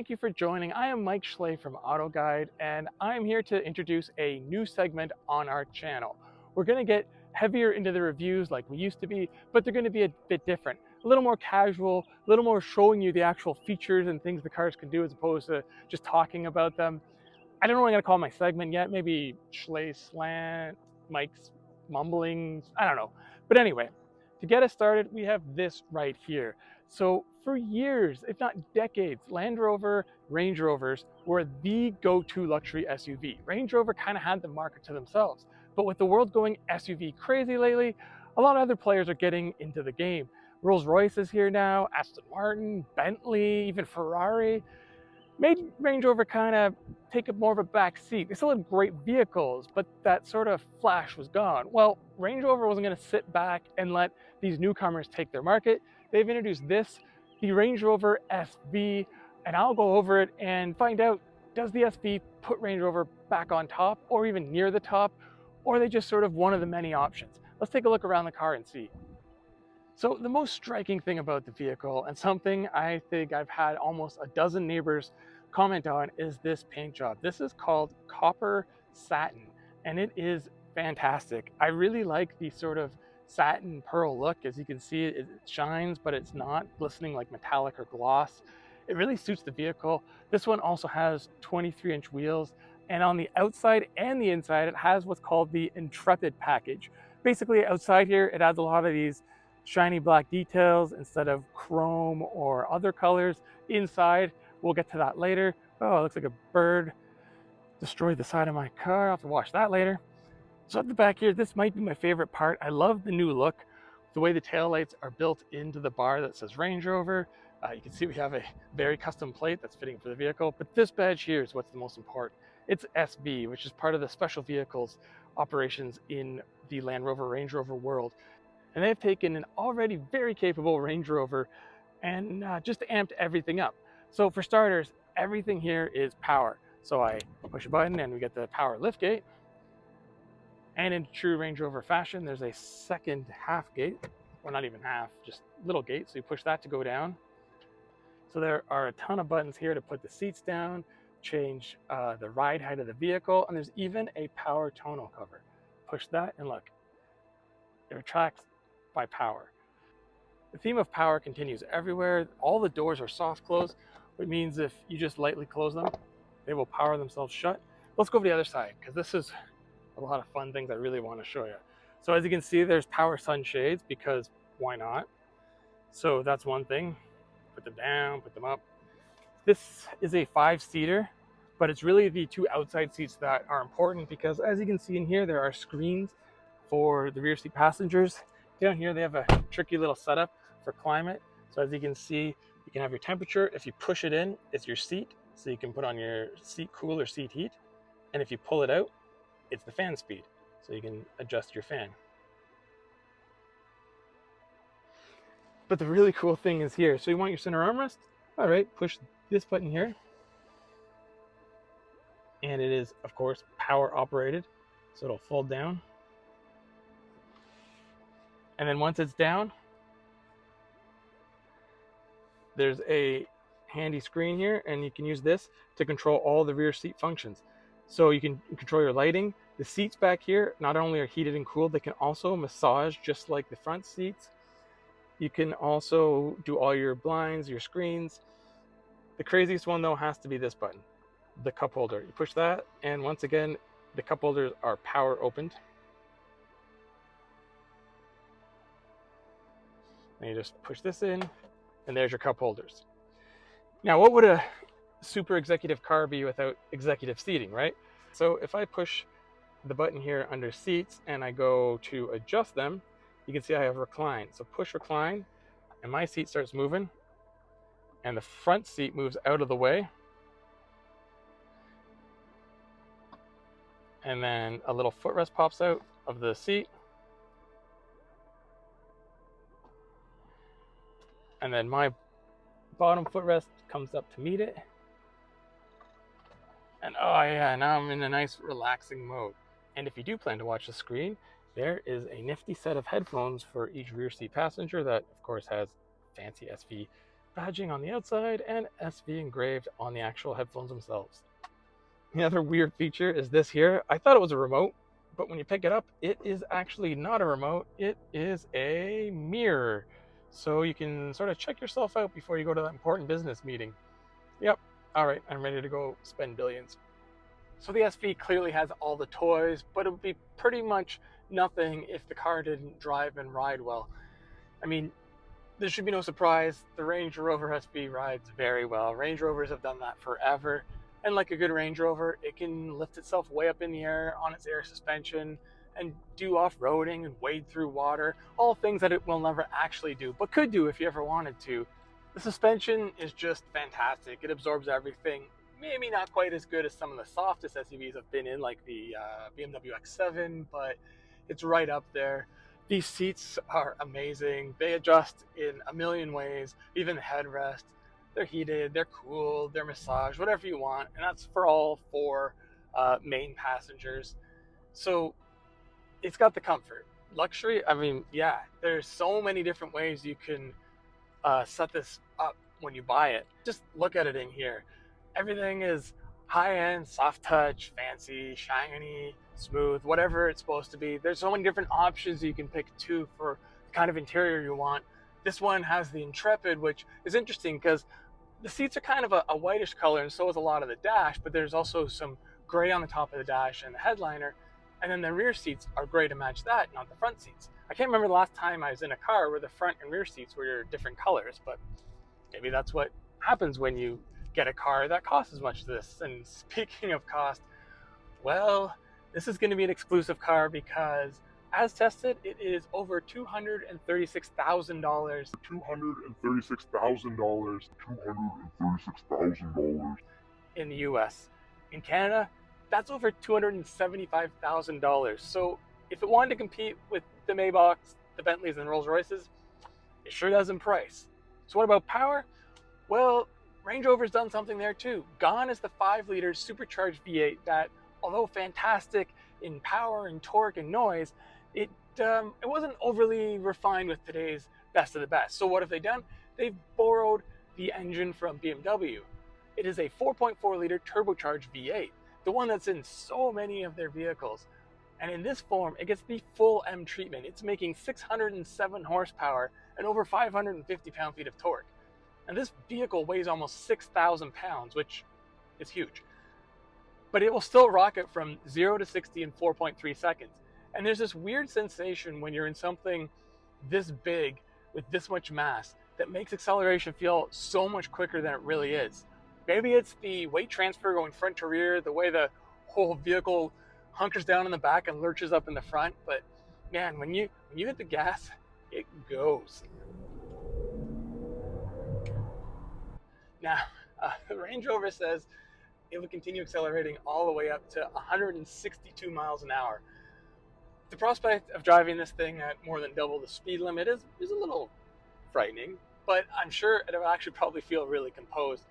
thank you for joining. I am Mike Schley from AutoGuide, and I'm here to introduce a new segment on our channel. We're going to get heavier into the reviews like we used to be, but they're going to be a bit different. A little more casual, a little more showing you the actual features and things the cars can do as opposed to just talking about them. I don't know what I'm going to call my segment yet. Maybe Schley Slant, Mike's Mumblings, I don't know. But anyway, to get us started, we have this right here. So for years, if not decades, Land Rover Range Rovers were the go-to luxury SUV. Range Rover kind of had the market to themselves. But with the world going SUV crazy lately, a lot of other players are getting into the game. Rolls-Royce is here now, Aston Martin, Bentley, even Ferrari. Made Range Rover kind of take more of a back seat. They still had great vehicles, but that sort of flash was gone. Well, Range Rover wasn't going to sit back and let these newcomers take their market. They've introduced this, the Range Rover SV, and I'll go over it and find out, does the SV put Range Rover back on top or even near the top, or are they just sort of one of the many options? Let's take a look around the car and see. So the most striking thing about the vehicle, and something I think I've had almost a dozen neighbors comment on, is this paint job. This is called copper satin, and it is fantastic. I really like the sort of satin pearl look. As you can see, it shines, but it's not glistening like metallic or gloss. It really suits the vehicle. This one also has 23-inch wheels, and on the outside and the inside, it has what's called the Intrepid package. Basically, outside here, it adds a lot of these shiny black details instead of chrome or other colors. Inside, we'll get to that later. Oh, it looks like a bird destroyed the side of my car. I'll have to wash that later. So at the back here, this might be my favorite part. I love the new look. The way the taillights are built into the bar that says Range Rover. You can see we have a very custom plate that's fitting for the vehicle, but this badge here is what's the most important. It's SV, which is part of the special vehicles operations in the Land Rover Range Rover world. And they've taken an already very capable Range Rover and just amped everything up. So for starters, everything here is power. So I push a button and we get the power liftgate. And in true Range Rover fashion, there's a second half gate, or not even half, just little gate. So you push that to go down. So there are a ton of buttons here to put the seats down, change the ride height of the vehicle, and there's even a power tonneau cover. Push that and look, it retracts by power. The theme of power continues everywhere. All the doors are soft close, which means if you just lightly close them, they will power themselves shut. Let's go over to the other side, because this is a lot of fun things I really want to show you. So as you can see, there's power sunshades, because why not? So that's one thing. Put them down, put them up. This is a 5-seater, but it's really the two outside seats that are important, because as you can see in here, there are screens for the rear seat passengers. Down here, they have a tricky little setup for climate. So as you can see, you can have your temperature. If you push it in, it's your seat. So you can put on your seat cool or seat heat. And if you pull it out, it's the fan speed. So you can adjust your fan. But the really cool thing is here. So you want your center armrest? All right, push this button here. And it is, of course, power operated. So it'll fold down. And then once it's down, there's a handy screen here, and you can use this to control all the rear seat functions. So you can control your lighting. The seats back here not only are heated and cooled, they can also massage just like the front seats. You can also do all your blinds, your screens. The craziest one though has to be this button, the cup holder. You push that, and once again, the cup holders are power opened. And you just push this in, and there's your cup holders. Now, what would a super executive car be without executive seating, right? So if I push the button here under seats and I go to adjust them, you can see I have recline. So push recline, and my seat starts moving, and the front seat moves out of the way. And then a little footrest pops out of the seat. And then my bottom footrest comes up to meet it. And oh yeah, now I'm in a nice relaxing mode. And if you do plan to watch the screen, there is a nifty set of headphones for each rear seat passenger that of course has fancy SV badging on the outside, and SV engraved on the actual headphones themselves. The other weird feature is this here. I thought it was a remote, but when you pick it up, it is actually not a remote. It is a mirror. So you can sort of check yourself out before you go to that important business meeting. Yep, all right, I'm ready to go spend billions. So the SV clearly has all the toys, but it would be pretty much nothing if the car didn't drive and ride well. I mean, there should be no surprise, the Range Rover SV rides very well. Range Rovers have done that forever. And like a good Range Rover, it can lift itself way up in the air on its air suspension and do off-roading and wade through water, all things that it will never actually do, but could do if you ever wanted to. The suspension is just fantastic. It absorbs everything. Maybe not quite as good as some of the softest SUVs I've been in, like the BMW X7, but it's right up there. These seats are amazing. They adjust in a million ways, even the headrest. They're heated, they're cooled, they're massaged, whatever you want. And that's for all four main passengers. So it's got the comfort. Luxury, I mean, yeah, there's so many different ways you can set this up when you buy it. Just look at it in here. Everything is high-end, soft touch, fancy, shiny, smooth, whatever it's supposed to be. There's so many different options you can pick too for the kind of interior you want. This one has the Intrepid, which is interesting because the seats are kind of a whitish color, and so is a lot of the dash, but there's also some gray on the top of the dash and the headliner. And then the rear seats are gray to match that, not the front seats. I can't remember the last time I was in a car where the front and rear seats were different colors, but maybe that's what happens when you get a car that costs as much as this. And speaking of cost, well, this is going to be an exclusive car because as tested, it is over $236,000. $236,000 in the US. In Canada, that's over $275,000. So if it wanted to compete with the Maybachs, the Bentleys, and Rolls-Royces, it sure does in price. So what about power? Well, Range Rover's done something there too. Gone is the 5-liter supercharged V8 that, although fantastic in power and torque and noise, it wasn't overly refined with today's best of the best. So what have they done? They've borrowed the engine from BMW. It is a 4.4-liter turbocharged V8, the one that's in so many of their vehicles. And in this form, it gets the full M treatment. It's making 607 horsepower and over 550 pound-feet of torque. And this vehicle weighs almost 6,000 pounds, which is huge. But it will still rocket from 0 to 60 in 4.3 seconds. And there's this weird sensation when you're in something this big with this much mass that makes acceleration feel so much quicker than it really is. Maybe it's the weight transfer going front to rear, the way the whole vehicle hunkers down in the back and lurches up in the front, but man, when you hit the gas, it goes. Now, the Range Rover says it will continue accelerating all the way up to 162 miles an hour. The prospect of driving this thing at more than double the speed limit is a little frightening, but I'm sure it'll actually probably feel really composed.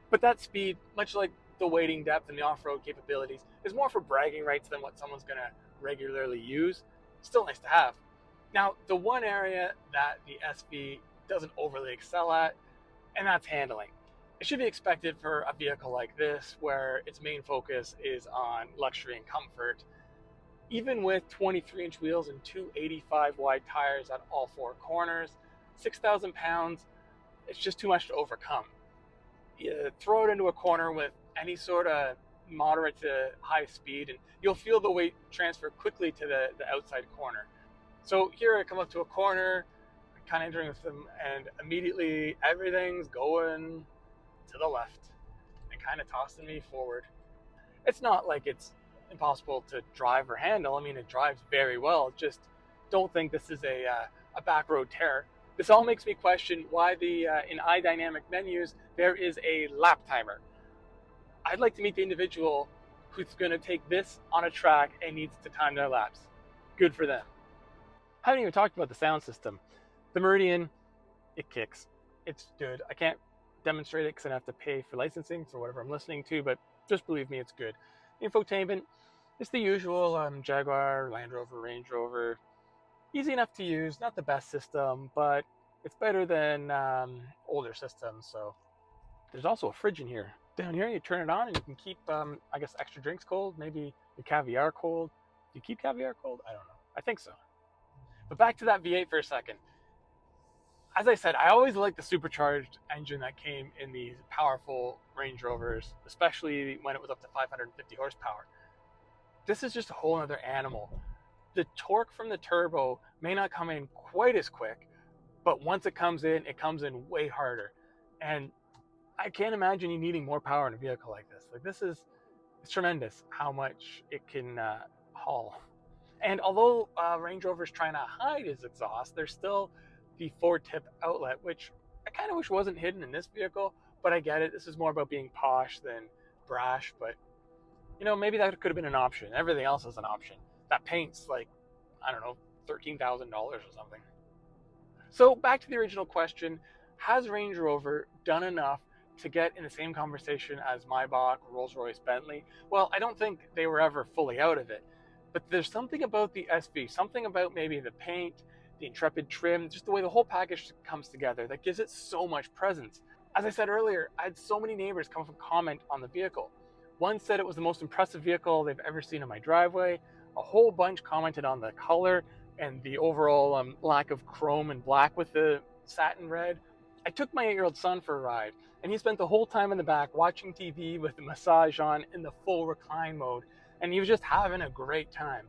But that speed, much like the wading depth and the off-road capabilities, is more for bragging rights than what someone's going to regularly use. Still nice to have. Now, the one area that the SV doesn't overly excel at, and that's handling. It should be expected for a vehicle like this, where its main focus is on luxury and comfort. Even with 23-inch wheels and 285 wide tires at all four corners, 6,000 pounds, it's just too much to overcome. You throw it into a corner with any sort of moderate to high speed, and you'll feel the weight transfer quickly to the outside corner. So here I come up to a corner, kind of entering with them, and immediately everything's going to the left and kind of tossing me forward. It's not like it's impossible to drive or handle. I mean, it drives very well. Just don't think this is a back road terror. This all makes me question why in iDynamic menus there is a lap timer. I'd like to meet the individual who's going to take this on a track and needs to time their laps. Good for them. I haven't even talked about the sound system. The Meridian, it kicks. It's good. I can't demonstrate it because I have to pay for licensing for whatever I'm listening to, but just believe me, it's good. Infotainment, it's the usual Jaguar, Land Rover, Range Rover. Easy enough to use, not the best system, but It's better than older systems. So there's also a fridge in here. Down here, you turn it on and you can keep, I guess, extra drinks cold, maybe your caviar cold. Do you keep caviar cold? I don't know. I think so. But back to that V8 for a second. As I said, I always liked the supercharged engine that came in these powerful Range Rovers, especially when it was up to 550 horsepower. This is just a whole other animal. The torque from the turbo may not come in quite as quick, but once it comes in way harder. And I can't imagine you needing more power in a vehicle like this. Like it's tremendous how much it can haul. And although Range Rover's trying to hide his exhaust, there's still the 4-tip outlet, which I kind of wish wasn't hidden in this vehicle, but I get it. This is more about being posh than brash, but maybe that could have been an option. Everything else is an option. That paint's like, I don't know, $13,000 or something. So back to the original question, has Range Rover done enough to get in the same conversation as Maybach, Rolls-Royce, Bentley? Well, I don't think they were ever fully out of it. But there's something about the SV, something about maybe the paint, the Intrepid trim, just the way the whole package comes together that gives it so much presence. As I said earlier, I had so many neighbors come up and comment on the vehicle. One said it was the most impressive vehicle they've ever seen in my driveway. A whole bunch commented on the color and the overall lack of chrome and black with the satin red. I took my 8-year-old son for a ride, and he spent the whole time in the back watching TV with the massage on in the full recline mode, and he was just having a great time.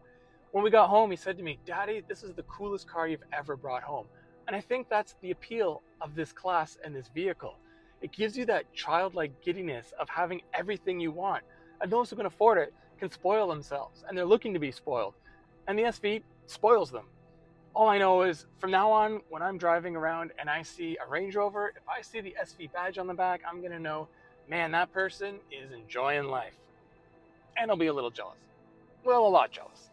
When we got home, he said to me, "Daddy, this is the coolest car you've ever brought home." And I think that's the appeal of this class and this vehicle. It gives you that childlike giddiness of having everything you want. And those who can afford it can spoil themselves, and they're looking to be spoiled. And the SV spoils them. All I know is from now on, when I'm driving around and I see a Range Rover, if I see the SV badge on the back, I'm going to know, man, that person is enjoying life. And I'll be a little jealous. Well, a lot jealous.